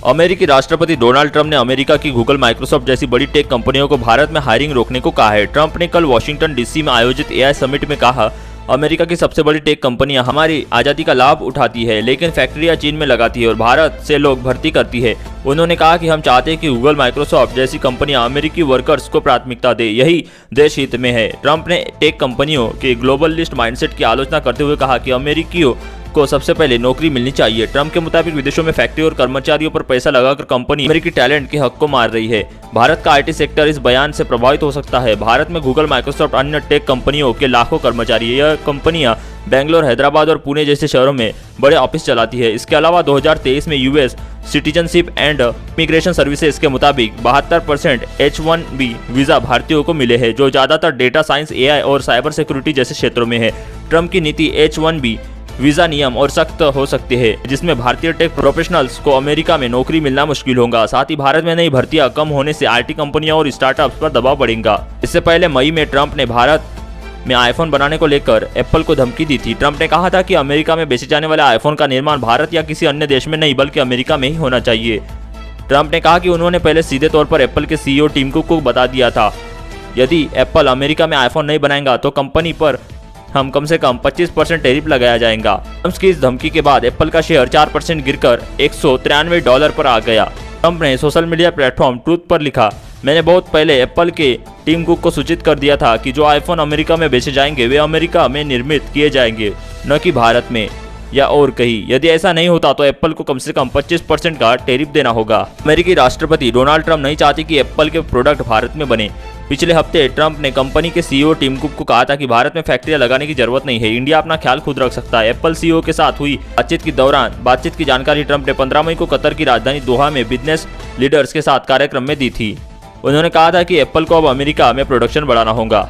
अमेरिकी राष्ट्रपति Donald Trump ने अमेरिका की गूगल, माइक्रोसॉफ्ट जैसी बड़ी टेक कंपनियों को भारत में हायरिंग रोकने को कहा है। ट्रंप ने कल वॉशिंगटन डीसी में आयोजित एआई समिट में कहा, अमेरिका की सबसे बड़ी टेक कंपनियां हमारी आज़ादी का लाभ उठाती है, लेकिन फैक्ट्रियां चीन में लगाती है और भारत से लोग भर्ती करती है। उन्होंने कहा कि हम चाहते हैं कि गूगल, माइक्रोसॉफ्ट जैसी कंपनियां अमेरिकी वर्कर्स को प्राथमिकता दे, यही देश हित में है। ट्रंप ने टेक कंपनियों के ग्लोबलिस्ट माइंडसेट की आलोचना करते हुए कहा कि अमेरिकियों को सबसे पहले नौकरी मिलनी चाहिए। ट्रंप के मुताबिक विदेशों में फैक्ट्री और कर्मचारियों पर पैसा लगाकर कंपनी अमेरिकी टैलेंट के हक को मार रही है। भारत का आईटी सेक्टर इस बयान से प्रभावित हो सकता है। भारत में गूगल, माइक्रोसॉफ्ट, अन्य टेक कंपनियों के लाखों कर्मचारी, यह कंपनियां बेंगलोर, हैदराबाद और पुणे जैसे शहरों में बड़े ऑफिस चलाती है। इसके अलावा 2023 में US citizenship and immigration services के मुताबिक 72% H-1B वीजा भारतीयों को मिले हैं, जो ज्यादातर डेटा साइंस, एआई और साइबर सिक्योरिटी जैसे क्षेत्रों में है। ट्रंप की नीति H-1B वीजा नियम और सख्त हो सकते हैं, जिसमें भारतीय टेक प्रोफेशनल्स को अमेरिका में नौकरी मिलना मुश्किल होगा। साथ ही भारत में नई भर्तियां कम होने से आईटी कंपनियां और स्टार्टअप्स पर दबाव बढ़ेगा। इससे पहले मई में ट्रंप ने भारत में आईफोन बनाने को लेकर एप्पल को धमकी दी थी। ट्रंप ने कहा था कि अमेरिका में बेचे जाने वाले आईफोन का निर्माण भारत या किसी अन्य देश में नहीं बल्कि अमेरिका में ही होना चाहिए। ट्रंप ने कहा कि उन्होंने पहले सीधे तौर पर एप्पल के सीईओ टीम कुक को बता दिया था, यदि एप्पल अमेरिका में आईफोन नहीं बनाएगा तो कंपनी पर हम कम से कम 25% टैरिफ लगाया जाएगा। ट्रंप की इस धमकी के बाद एप्पल का शेयर 4% गिरकर $193 पर आ गया। ट्रंप ने सोशल मीडिया प्लेटफॉर्म ट्रूथ पर लिखा, मैंने बहुत पहले एप्पल के टीम कुक को सूचित कर दिया था कि जो आईफोन अमेरिका में बेचे जाएंगे वे अमेरिका में निर्मित किए जाएंगे, न कि भारत में या और कहीं। यदि ऐसा नहीं होता तो एप्पल को कम से कम 25% का टैरिफ देना होगा। अमेरिकी राष्ट्रपति डोनाल्ड ट्रंप नहीं चाहते कि एप्पल के प्रोडक्ट भारत में बने। पिछले हफ्ते ट्रंप ने कंपनी के सीईओ टिम कुक को कहा था कि भारत में फैक्ट्रियां लगाने की जरूरत नहीं है, इंडिया अपना ख्याल खुद रख सकता है। एप्पल सीईओ के साथ हुई बातचीत की जानकारी ट्रंप ने 15 मई को कतर की राजधानी दोहा में बिजनेस लीडर्स के साथ कार्यक्रम में दी थी। उन्होंने कहा था कि एप्पल को अब अमेरिका में प्रोडक्शन बढ़ाना होगा।